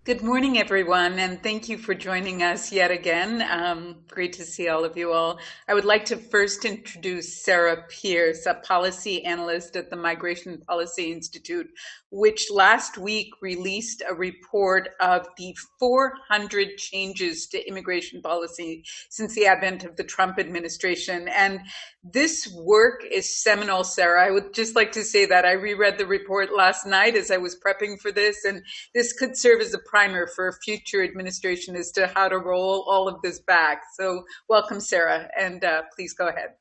Good morning, everyone, and thank you for joining us yet again. Great to see all of you all. I would like to first introduce Sarah Pierce, a policy analyst at the Migration Policy Institute, which last week released a report of the 400 changes to immigration policy since the advent of the Trump administration. And this work is seminal, Sarah. I would just like to say that I reread the report last night as I was prepping for this, and this could serve as a primer for a future administration as to how to roll all of this back. So welcome, Sarah, and please go ahead.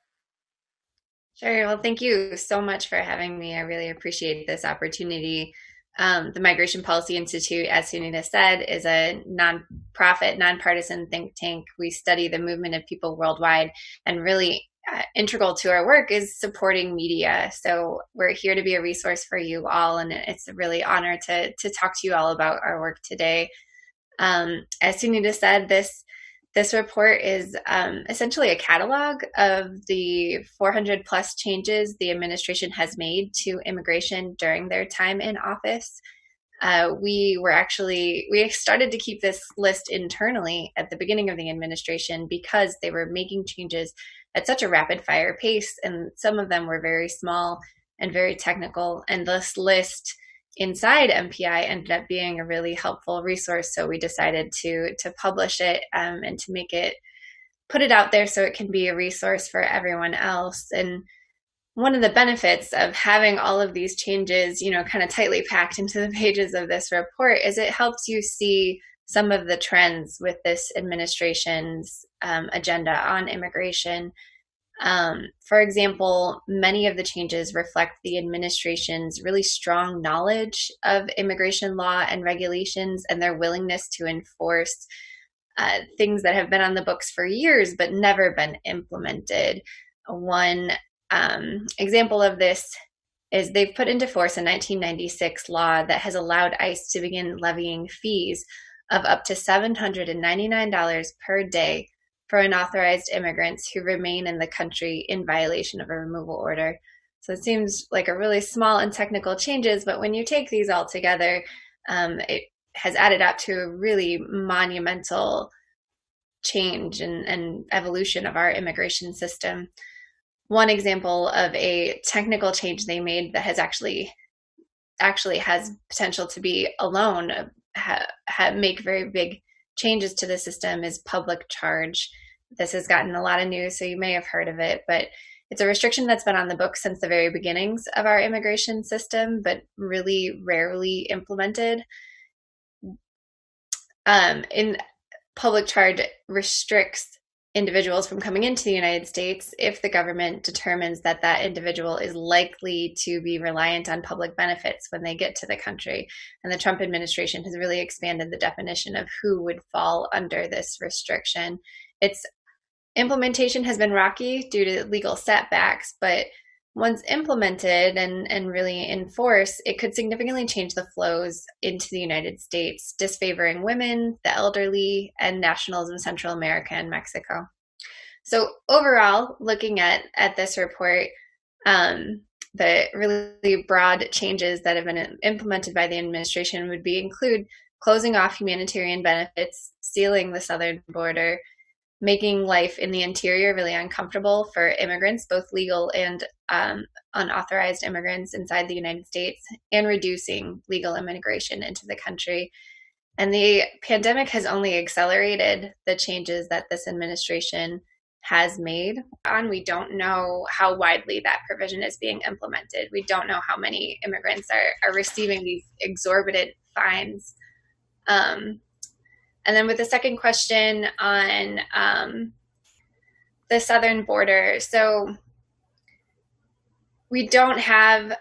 Sure. Well, thank you so much for having me. I really appreciate this opportunity. The Migration Policy Institute, as Sunita said, is a nonprofit, nonpartisan think tank. We study the movement of people worldwide, and really integral to our work is supporting media. So we're here to be a resource for you all, and it's a really honor to talk to you all about our work today. As Sunita said, this report is essentially a catalog of the 400 plus changes the administration has made to immigration during their time in office. We started to keep this list internally at the beginning of the administration because they were making changes at such a rapid fire pace, and some of them were very small and very technical. And this list inside MPI ended up being a really helpful resource. So we decided to publish it and to put it out there so it can be a resource for everyone else. And one of the benefits of having all of these changes, kind of tightly packed into the pages of this report is it helps you see some of the trends with this administration's agenda on immigration. For example, many of the changes reflect the administration's really strong knowledge of immigration law and regulations and their willingness to enforce things that have been on the books for years but never been implemented. One example of this is they've put into force a 1996 law that has allowed ICE to begin levying fees of up to $799 per day for unauthorized immigrants who remain in the country in violation of a removal order. So it seems like a really small and technical changes, but when you take these all together, it has added up to a really monumental change and evolution of our immigration system. One example of a technical change they made that has actually has potential to be alone make very big changes to the system is public charge. This has gotten a lot of news, so you may have heard of it, but it's a restriction that's been on the books since the very beginnings of our immigration system, but really rarely implemented. In public charge restricts individuals from coming into the United States if the government determines that that individual is likely to be reliant on public benefits when they get to the country. And the Trump administration has really expanded the definition of who would fall under this restriction. Its implementation has been rocky due to legal setbacks, but once implemented and really enforced, it could significantly change the flows into the United States, disfavoring women, the elderly, and nationals in Central America and Mexico. So overall, looking at this report, the really broad changes that have been implemented by the administration would include closing off humanitarian benefits, sealing the southern border, making life in the interior really uncomfortable for immigrants, both legal and unauthorized immigrants inside the United States, and reducing legal immigration into the country. And the pandemic has only accelerated the changes that this administration has made. We don't know how widely that provision is being implemented. We don't know how many immigrants are receiving these exorbitant fines. And then with the second question on the southern border, so we don't have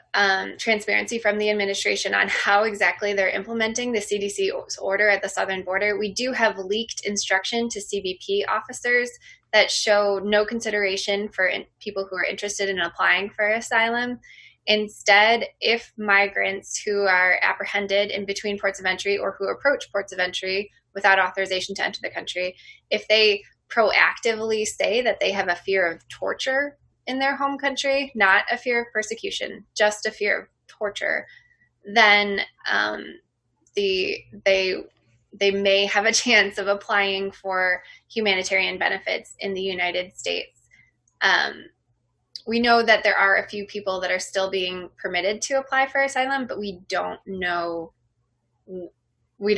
transparency from the administration on how exactly they're implementing the CDC's order at the southern border. We do have leaked instruction to CBP officers that show no consideration for people who are interested in applying for asylum. Instead, if migrants who are apprehended in between ports of entry or who approach ports of entry without authorization to enter the country, if they proactively say that they have a fear of torture in their home country, not a fear of persecution, just a fear of torture, then they they may have a chance of applying for humanitarian benefits in the United States. We know that there are a few people that are still being permitted to apply for asylum, but we don't know why. We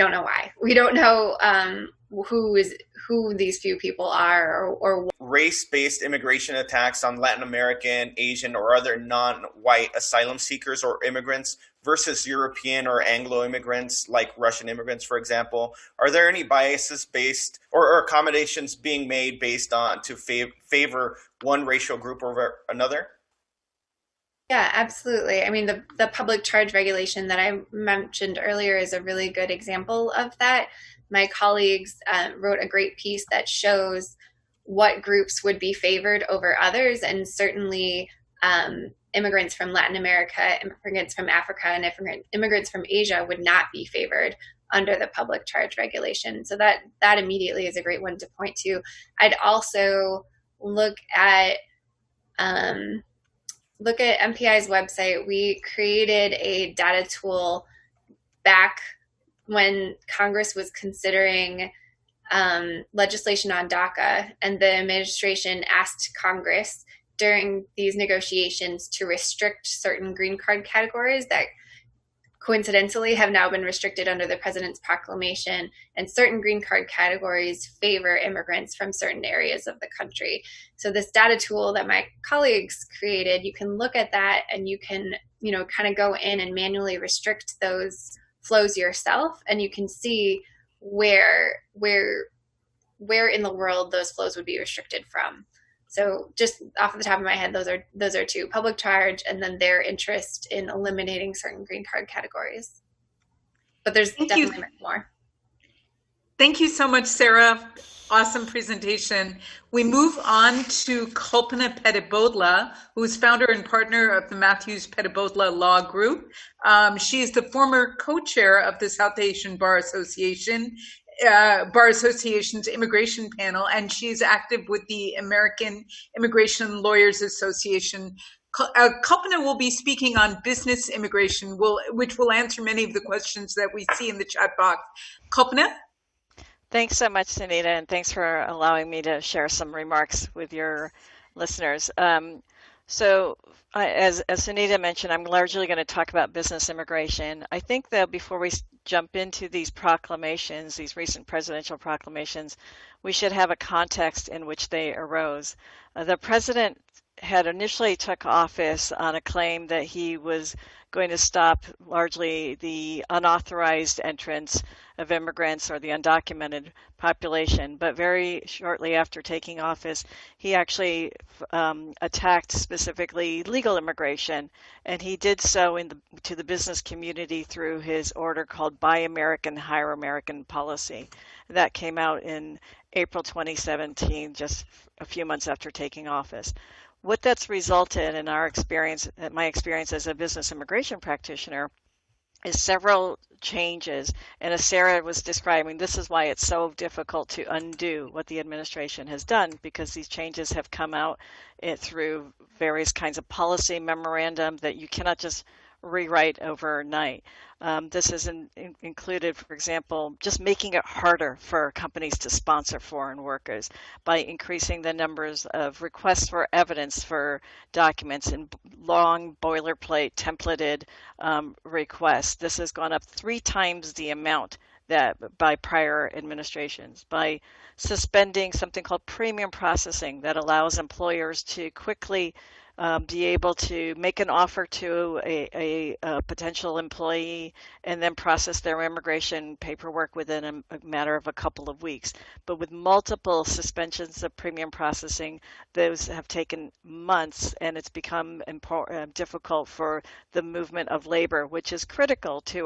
don't know who these few people are, or race-based immigration attacks on Latin American, Asian, or other non-white asylum seekers or immigrants versus European or Anglo immigrants, like Russian immigrants, for example. Are there any biases based or accommodations being made based on to favor one racial group over another? Yeah, absolutely. I mean, the public charge regulation that I mentioned earlier is a really good example of that. My colleagues wrote a great piece that shows what groups would be favored over others, and certainly immigrants from Latin America, immigrants from Africa, and immigrants from Asia would not be favored under the public charge regulation. So that immediately is a great one to point to. I'd also look at MPI's website. We created a data tool back when Congress was considering legislation on DACA, and the administration asked Congress during these negotiations to restrict certain green card categories that coincidentally have now been restricted under the president's proclamation, and certain green card categories favor immigrants from certain areas of the country. So this data tool that my colleagues created, you can look at that and you can, kind of go in and manually restrict those flows yourself, and you can see where in the world those flows would be restricted from. So just off the top of my head, those are two: public charge and then their interest in eliminating certain green card categories. But there's definitely more. Thank you so much, Sarah. Awesome presentation. We move on to Kalpana Peddibhotla, who is founder and partner of the Mathews Peddibhotla Law Group. She is the former co-chair of the South Asian Bar Association's immigration panel, and she's active with the American Immigration Lawyers Association. Kalpana will be speaking on business immigration, which will answer many of the questions that we see in the chat box. Kalpana? Thanks so much, Sunita, and thanks for allowing me to share some remarks with your listeners. As Sunita mentioned, I'm largely going to talk about business immigration. I think that before we jump into these proclamations, these recent presidential proclamations, we should have a context in which they arose. The president had initially took office on a claim that he was going to stop largely the unauthorized entrance of immigrants or the undocumented population. But very shortly after taking office, he actually attacked specifically legal immigration, and he did so to the business community through his order called Buy American, Hire American policy. That came out in April 2017, just a few months after taking office. What that's resulted in my experience as a business immigration practitioner, is several changes. And as Sarah was describing, this is why it's so difficult to undo what the administration has done, because these changes have come out through various kinds of policy memorandum that you cannot just rewrite overnight. This has included, for example, just making it harder for companies to sponsor foreign workers by increasing the numbers of requests for evidence for documents in long boilerplate templated requests. This has gone up 3 times the amount that by prior administrations, by suspending something called premium processing that allows employers to quickly be able to make an offer to a potential employee and then process their immigration paperwork within a matter of a couple of weeks. But with multiple suspensions of premium processing, those have taken months, and it's become difficult for the movement of labor, which is critical to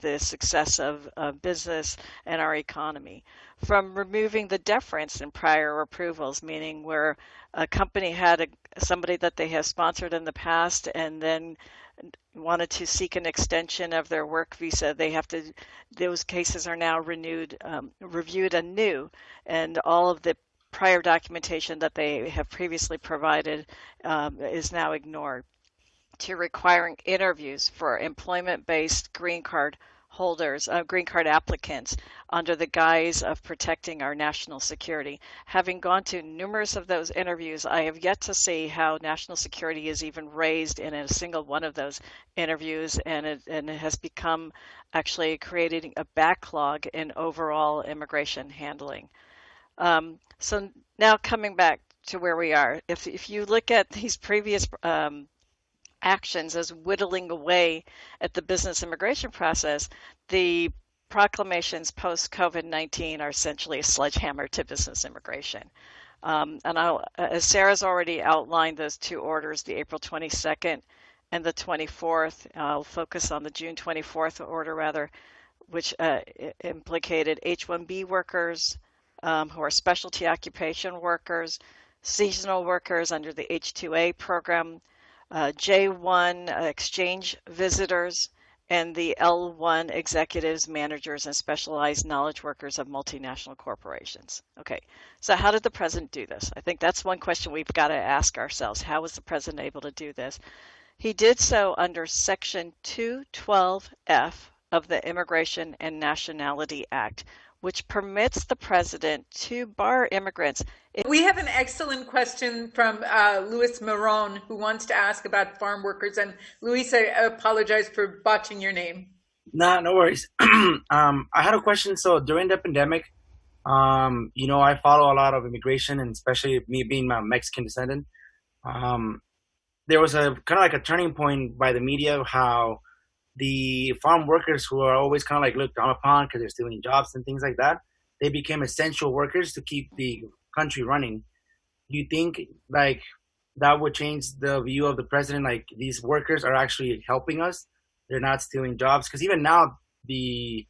the success of business and our economy. From removing the deference in prior approvals, meaning where a company had somebody that they have sponsored in the past and then wanted to seek an extension of their work visa, those cases are now reviewed anew, and all of the prior documentation that they have previously provided is now ignored, to requiring interviews for employment-based green card holders, green card applicants, under the guise of protecting our national security. Having gone to numerous of those interviews, I have yet to see how national security is even raised in a single one of those interviews, and it has become actually creating a backlog in overall immigration handling. So now coming back to where we are, if you look at these previous actions as whittling away at the business immigration process, the proclamations post-COVID-19 are essentially a sledgehammer to business immigration. As Sarah's already outlined those two orders, the April 22nd and the 24th, I'll focus on the June 24th order rather, which implicated H-1B workers who are specialty occupation workers, seasonal workers under the H-2A program, J-1 exchange visitors, and the L-1 executives, managers, and specialized knowledge workers of multinational corporations. Okay, so how did the president do this? I think that's one question we've got to ask ourselves. How was the president able to do this? He did so under Section 212F of the Immigration and Nationality Act, which permits the president to bar immigrants. We have an excellent question from Luis Marron, who wants to ask about farm workers. And Luis, I apologize for botching your name. No worries. I had a question. So during the pandemic, I follow a lot of immigration, and especially me being a Mexican descendant. There was a kind of like a turning point by the media of how the farm workers, who are always kind of like looked down upon because they're stealing jobs and things like that, they became essential workers to keep the country running. Do you think like that would change the view of the president? Like, these workers are actually helping us; they're not stealing jobs. Because even now, the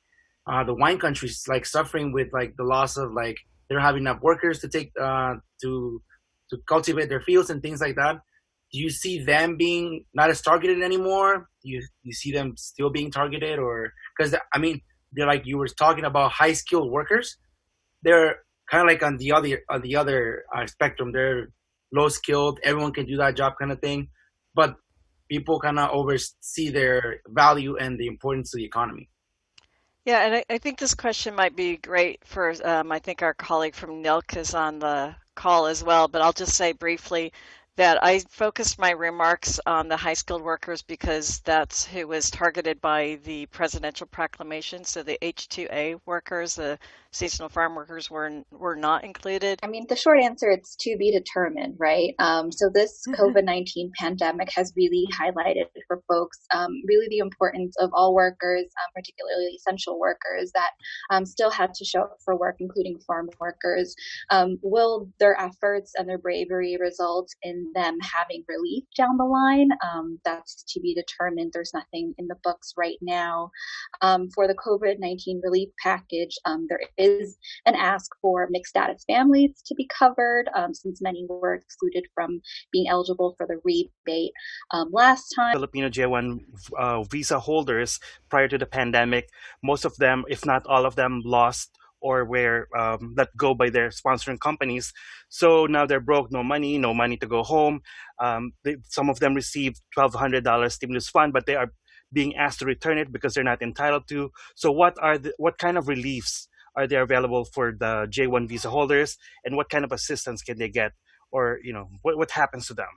wine country is like suffering with like the loss of like they don't have enough workers to take to cultivate their fields and things like that. Do you see them being not as targeted anymore? You see them still being targeted, or because I mean they're like, you were talking about high skilled workers. They're kind of like on the other spectrum. They're low skilled. Everyone can do that job kind of thing, but people kind of oversee their value and the importance to the economy. Yeah, and I think this question might be great for, I think our colleague from NILC is on the call as well, but I'll just say briefly that I focused my remarks on the high-skilled workers because that's who was targeted by the presidential proclamation. So the H-2A workers, the seasonal farm workers, were not included. I mean, the short answer, it's to be determined, right? So this COVID-19 pandemic has really highlighted for folks really the importance of all workers, particularly essential workers that still had to show up for work, including farm workers. Will their efforts and their bravery result in them having relief down the line? That's to be determined. There's nothing in the books right now. For the COVID-19 relief package, there is an ask for mixed status families to be covered, since many were excluded from being eligible for the rebate last time. Filipino J1 visa holders prior to the pandemic, most of them, if not all of them, lost or were let go by their sponsoring companies. So now they're broke, no money to go home. Some of them received $1,200 stimulus fund, but they are being asked to return it because they're not entitled to. So what kind of reliefs are there available for the J1 visa holders, and what kind of assistance can they get, or what happens to them?